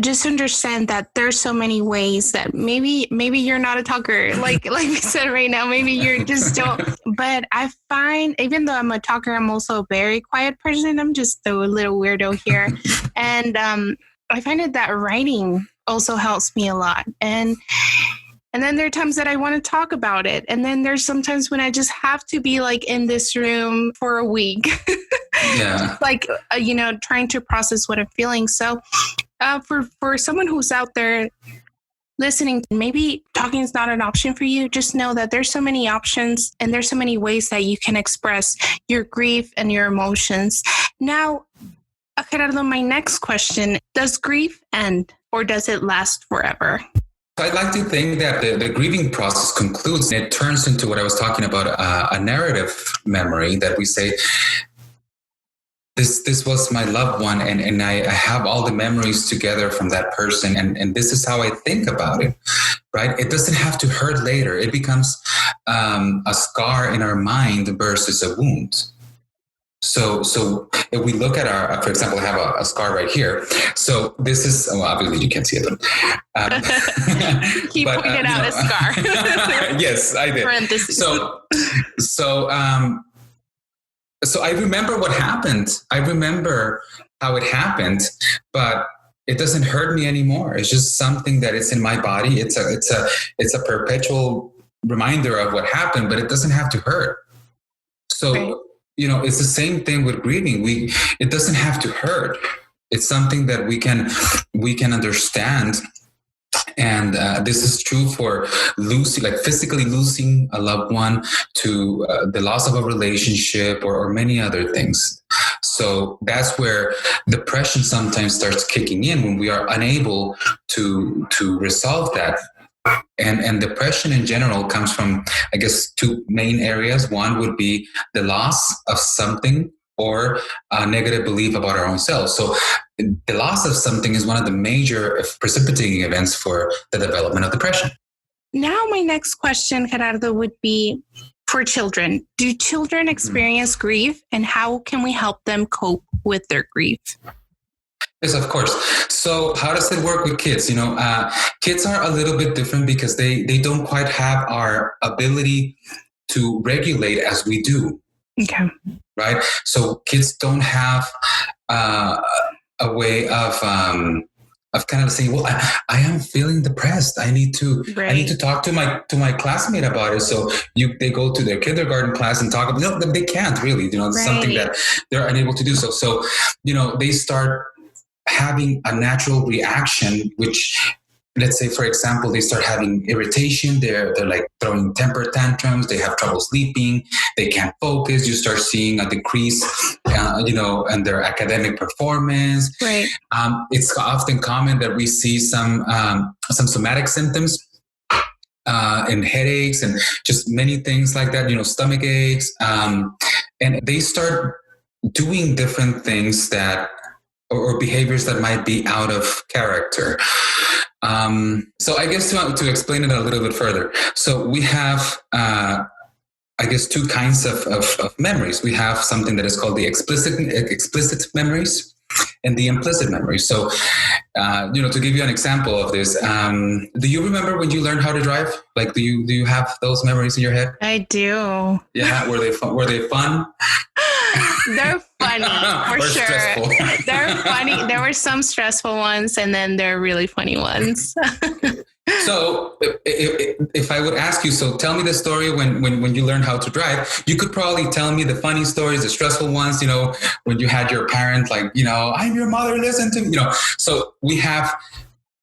just understand that there's so many ways that maybe you're not a talker, like we said right now, maybe you're just don't. But I find, even though I'm a talker, I'm also a very quiet person. I'm just a little weirdo here. And I find it that writing also helps me a lot. And then there are times that I want to talk about it. And then there's sometimes when I just have to be like in this room for a week, Yeah. like, trying to process what I'm feeling. So for someone who's out there listening, maybe talking is not an option for you. Just know that there's so many options and there's so many ways that you can express your grief and your emotions. Now, Gerardo, my next question, does grief end or does it last forever? I'd like to think that the grieving process concludes and it turns into what I was talking about, a narrative memory that we say, this was my loved one, and I have all the memories together from that person, and this is how I think about it, right? It doesn't have to hurt later. It becomes a scar in our mind versus a wound. So if we look at for example, I have a scar right here. So this is, well, obviously you can't see it. He pointed out a scar. Yes, I did. Parentheses. So I remember what happened. I remember how it happened, but it doesn't hurt me anymore. It's just something that is in my body. It's a perpetual reminder of what happened, but it doesn't have to hurt. So, right. It's the same thing with grieving. It doesn't have to hurt. It's something that we can understand. And this is true for losing, like physically losing a loved one, to the loss of a relationship, or many other things. So that's where depression sometimes starts kicking in, when we are unable to resolve that. And depression in general comes from, I guess, two main areas. One would be the loss of something, or a negative belief about our own selves. So the loss of something is one of the major precipitating events for the development of depression. Now, my next question, Gerardo, would be for children. Do children experience grief, and how can we help them cope with their grief? Yes, of course. So how does it work with kids? Kids are a little bit different because they don't quite have our ability to regulate as we do. Okay. Right. So kids don't have a way of kind of saying, well, I am feeling depressed. I need to talk to my classmate about it. So they go to their kindergarten class and talk about, no, they can't really, it's something that they're unable to do. So, they start having a natural reaction, which, let's say, for example, they start having irritation. They're like throwing temper tantrums. They have trouble sleeping. They can't focus. You start seeing a decrease, in their academic performance. Right. It's often common that we see some somatic symptoms, and headaches, and just many things like that. Stomach aches, and they start doing different things or behaviors that might be out of character. So I guess to explain it a little bit further. So we have, I guess, two kinds of memories. We have something that is called the explicit memories and the implicit memories. So, to give you an example of this, do you remember when you learned how to drive? Like, do you have those memories in your head? I do. Yeah. Were they fun? They're funny, for or sure. Stressful. They're funny. There were some stressful ones, and then there are really funny ones. So if I would ask you, so tell me the story when you learned how to drive. You could probably tell me the funny stories, the stressful ones, when you had your parent, like, I'm your mother, listen to me, So we have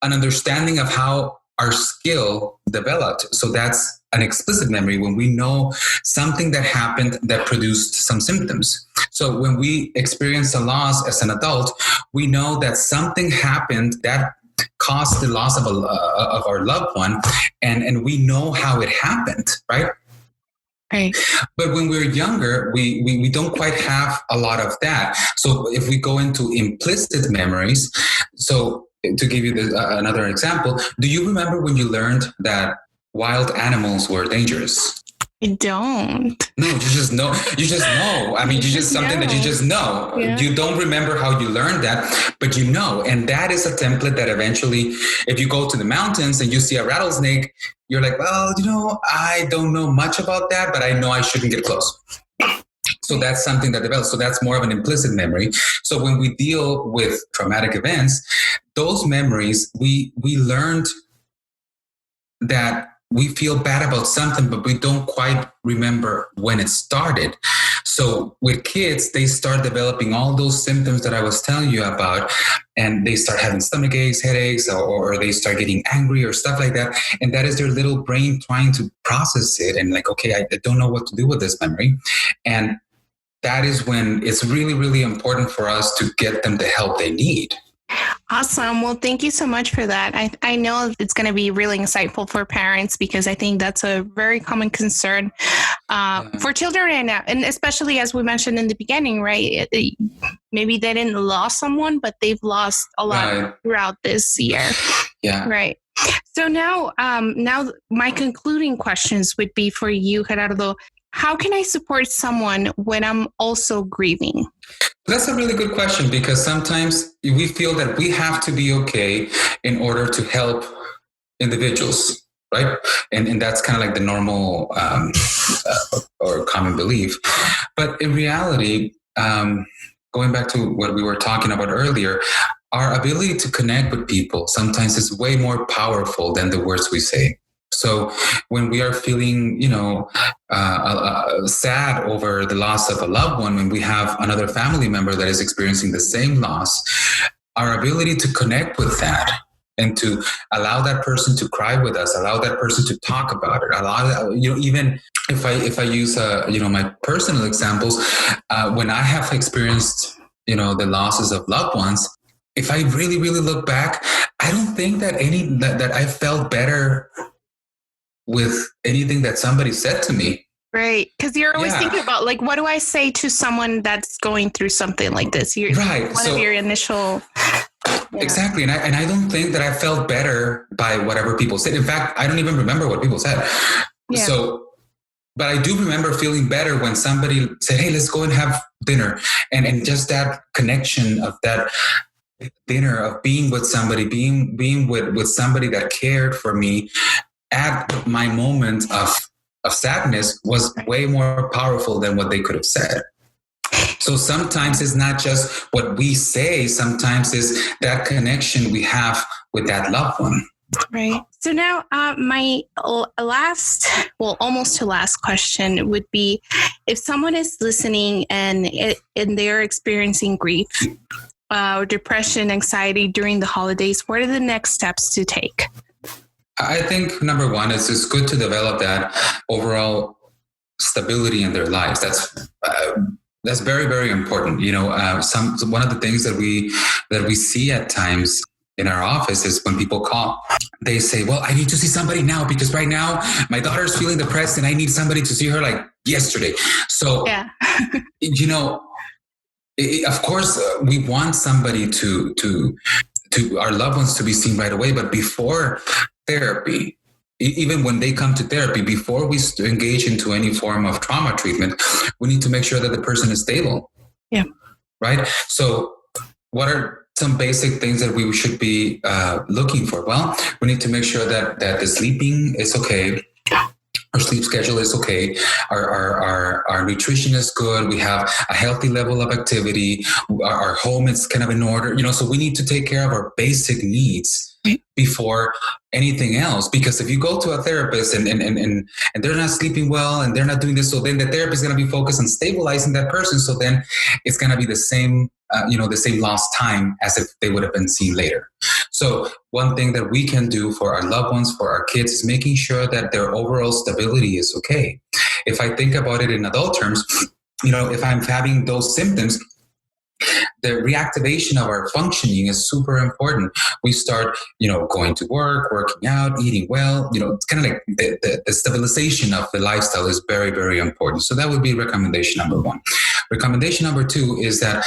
an understanding of how our skill developed. So that's an explicit memory, when we know something that happened that produced some symptoms. So when we experience a loss as an adult, we know that something happened that caused the loss of our loved one, and we know how it happened, right? Right. But when we're younger, we don't quite have a lot of that. So if we go into implicit memories, so to give you another example, do you remember when you learned that wild animals were dangerous? I don't. No, you just know. You just know. I mean, you just something that you just know. Yeah. You don't remember how you learned that, but you know. And that is a template that eventually, if you go to the mountains and you see a rattlesnake, you're like, well, I don't know much about that, but I know I shouldn't get close. So that's something that develops. So that's more of an implicit memory. So when we deal with traumatic events, those memories, we learned that we feel bad about something, but we don't quite remember when it started. So with kids, they start developing all those symptoms that I was telling you about, and they start having stomach aches, headaches, or they start getting angry or stuff like that. And that is their little brain trying to process it and like, okay, I don't know what to do with this memory. And that is when it's really, really important for us to get them the help they need. Awesome. Well, thank you so much for that. I know it's going to be really insightful for parents because I think that's a very common concern for children and especially as we mentioned in the beginning, right? Maybe they didn't lose someone, but they've lost a lot throughout this year. Yeah. Right. So now my concluding questions would be for you, Gerardo. How can I support someone when I'm also grieving? That's a really good question because sometimes we feel that we have to be okay in order to help individuals, right? And that's kind of like the normal or common belief. But in reality, going back to what we were talking about earlier, our ability to connect with people sometimes is way more powerful than the words we say. So when we are feeling, sad over the loss of a loved one, when we have another family member that is experiencing the same loss, our ability to connect with that and to allow that person to cry with us, allow that person to talk about it, allow that, even if I use, my personal examples, when I have experienced, the losses of loved ones, if I really, really look back, I don't think that that I felt better with anything that somebody said to me. Right. Because you're always thinking about, like, what do I say to someone that's going through something like this? Right. One of your initial... Exactly. And I don't think that I felt better by whatever people said. In fact, I don't even remember what people said. Yeah. But I do remember feeling better when somebody said, hey, let's go and have dinner. And just that connection of that dinner, of being with somebody, being with somebody that cared for me at my moment of sadness was way more powerful than what they could have said. So sometimes it's not just what we say, sometimes it's that connection we have with that loved one. Right. So now my almost last question would be, if someone is listening and they're experiencing grief or depression, anxiety during the holidays, what are the next steps to take? I think number one is it's good to develop that overall stability in their lives. That's very, very important. One of the things that we see at times in our office is when people call, they say, well, I need to see somebody now because right now my daughter's feeling depressed and I need somebody to see her like yesterday. So, of course, we want somebody to our loved ones to be seen right away, but before therapy, even when they come to therapy, before we engage into any form of trauma treatment, we need to make sure that the person is stable. Yeah. Right. So what are some basic things that we should be looking for? Well, we need to make sure that the sleeping is okay. Our sleep schedule is okay. Our nutrition is good. We have a healthy level of activity. Our home is kind of in order, so we need to take care of our basic needs before anything else. Because if you go to a therapist and they're not sleeping well and they're not doing this, so then the therapist is going to be focused on stabilizing that person. So then it's going to be the same, the same lost time as if they would have been seen later. So one thing that we can do for our loved ones, for our kids, is making sure that their overall stability is okay. If I think about it in adult terms, if I'm having those symptoms, the reactivation of our functioning is super important. We start, going to work, working out, eating well. It's kind of like the stabilization of the lifestyle is very, very important. So that would be recommendation number one. Recommendation number two is that,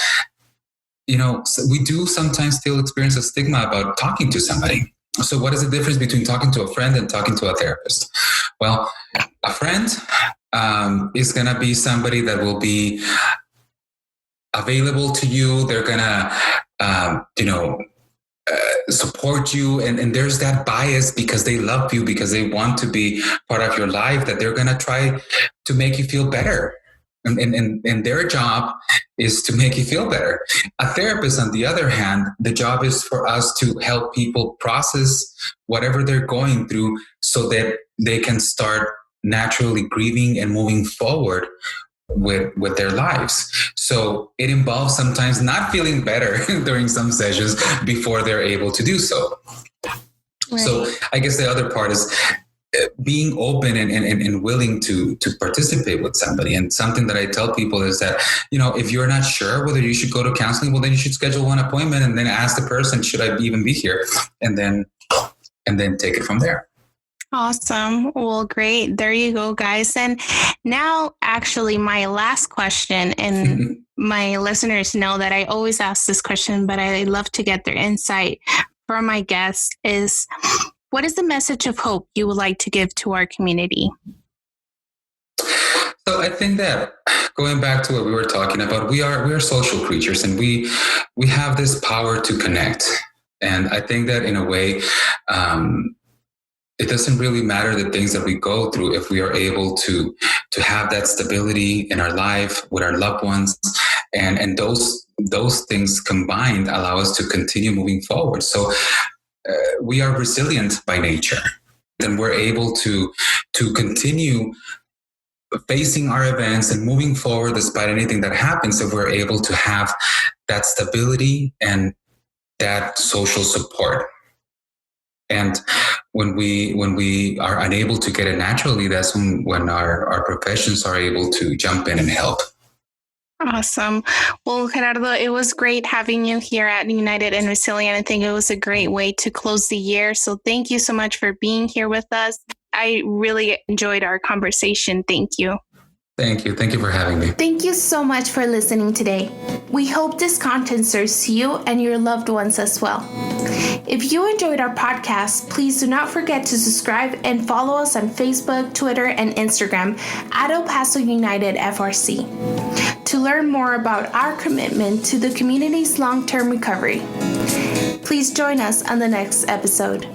we do sometimes still experience a stigma about talking to somebody. So what is the difference between talking to a friend and talking to a therapist? Well, a friend is going to be somebody that will be available to you. They're going to, support you. And there's that bias because they love you, because they want to be part of your life, that they're going to try to make you feel better. And their job is to make you feel better. A therapist, on the other hand, the job is for us to help people process whatever they're going through so that they can start naturally grieving and moving forward with their lives. So it involves sometimes not feeling better during some sessions before they're able to do so. Right. So I guess the other part is being open and willing to participate with somebody. And something that I tell people is that, if you're not sure whether you should go to counseling, well, then you should schedule one appointment and then ask the person, should I even be here? And then take it from there. Awesome. Well, great. There you go, guys. And now actually my last question, and my listeners know that I always ask this question, but I love to get their insight from my guests, is what is the message of hope you would like to give to our community? So I think that going back to what we were talking about, we are social creatures, and we have this power to connect. And I think that in a way, it doesn't really matter the things that we go through if we are able to have that stability in our life with our loved ones, and those things combined allow us to continue moving forward. So we are resilient by nature, and we're able to continue facing our events and moving forward despite anything that happens, if we're able to have that stability and that social support. And when we are unable to get it naturally, that's when our professions are able to jump in and help. Awesome. Well, Gerardo, it was great having you here at United and Resilient. I think it was a great way to close the year. So thank you so much for being here with us. I really enjoyed our conversation. Thank you. Thank you. Thank you for having me. Thank you so much for listening today. We hope this content serves you and your loved ones as well. If you enjoyed our podcast, please do not forget to subscribe and follow us on Facebook, Twitter, and Instagram at El Paso United FRC to learn more about our commitment to the community's long-term recovery. Please join us on the next episode.